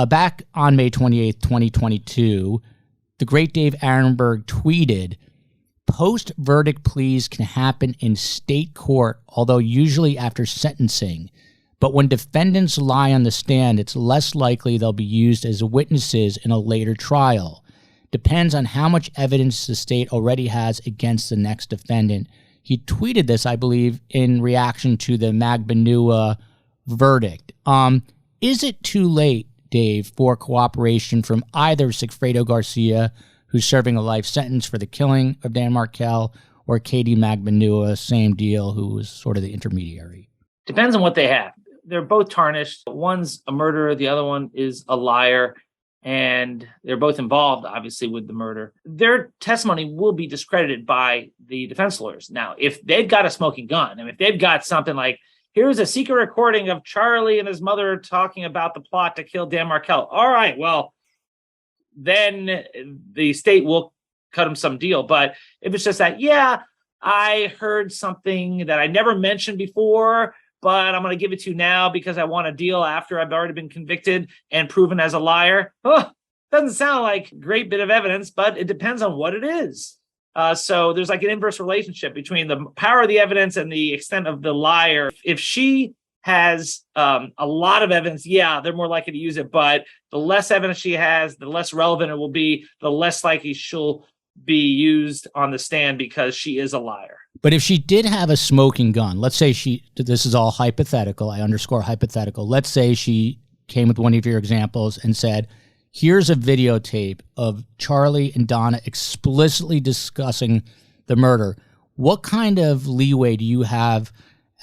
back on May 28th, 2022, the great Dave Aronberg tweeted, "Post-verdict pleas can happen in state court, although usually after sentencing. But when defendants lie on the stand, it's less likely they'll be used as witnesses in a later trial. Depends on how much evidence the state already has against the next defendant." He tweeted this, I believe, in reaction to the Magbanua verdict. Is it too late, Dave, for cooperation from either Sigfredo Garcia, who's serving a life sentence for the killing of Dan Markel, or Katie Magbanua, same deal, who was sort of the intermediary? Depends on what they have. They're both tarnished. One's a murderer. The other one is a liar. And they're both involved, obviously, with the murder. Their testimony will be discredited by the defense lawyers. Now, if they've got a smoking gun, and if they've got something like, here's a secret recording of Charlie and his mother talking about the plot to kill Dan Markel. All right, well, then the state will cut them some deal. But if it's just that, yeah, I heard something that I never mentioned before, but I'm going to give it to you now because I want a deal after I've already been convicted and proven as a liar. Doesn't sound like a great bit of evidence, but it depends on what it is. So there's like an inverse relationship between the power of the evidence and the extent of the liar. If she has a lot of evidence, yeah, they're more likely to use it. But the less evidence she has, the less relevant it will be, the less likely she'll be used on the stand because she is a liar. But if she did have a smoking gun, let's say this is all hypothetical, I underscore hypothetical. Let's say she came with one of your examples and said, here's a videotape of Charlie and Donna explicitly discussing the murder. What kind of leeway do you have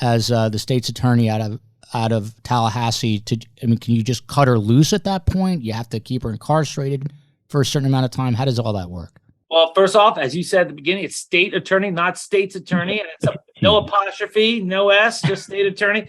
as the state's attorney out of Tallahassee can you just cut her loose at that point? You have to keep her incarcerated for a certain amount of time. How does all that work? Well, first off, as you said at the beginning, it's state attorney, not state's attorney. And it's no apostrophe, no S, just state attorney.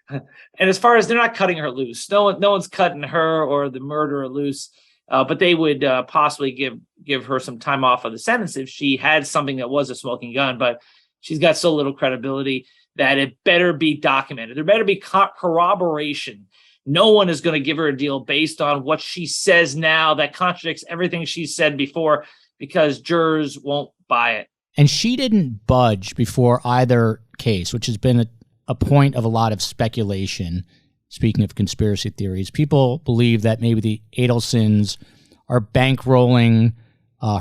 And as far as they're not cutting her loose, no one's cutting her or the murderer loose. But they would possibly give her some time off of the sentence if she had something that was a smoking gun. But she's got so little credibility that it better be documented. There better be corroboration. No one is going to give her a deal based on what she says now that contradicts everything she said before, because jurors won't buy it. And she didn't budge before either case, which has been a point of a lot of speculation. Speaking of conspiracy theories, people believe that maybe the Adelsons are bankrolling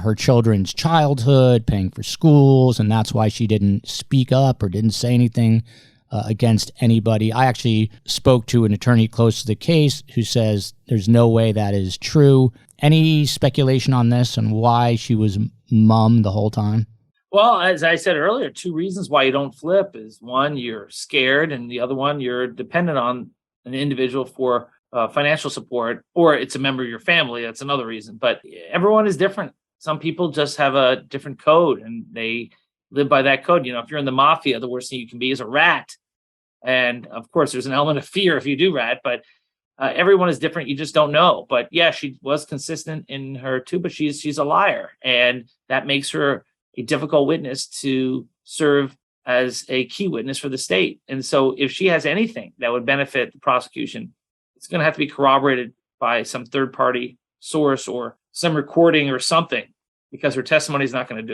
her children's childhood, paying for schools, and that's why she didn't speak up or didn't say anything against anybody. I actually spoke to an attorney close to the case who says there's no way that is true. Any speculation on this and why she was mum the whole time? Well, as I said earlier, two reasons why you don't flip is one, you're scared, and the other one, you're dependent on an individual for financial support, or it's a member of your family. That's another reason. But everyone is different. Some people just have a different code and they live by that code. If you're in the mafia, the worst thing you can be is a rat. And of course, there's an element of fear if you do rat, but everyone is different. You just don't know. But yeah, she was consistent in her too, but she's a liar. And that makes her a difficult witness to serve as a key witness for the state. And so if she has anything that would benefit the prosecution, it's going to have to be corroborated by some third party source or some recording or something, because her testimony is not going to do it.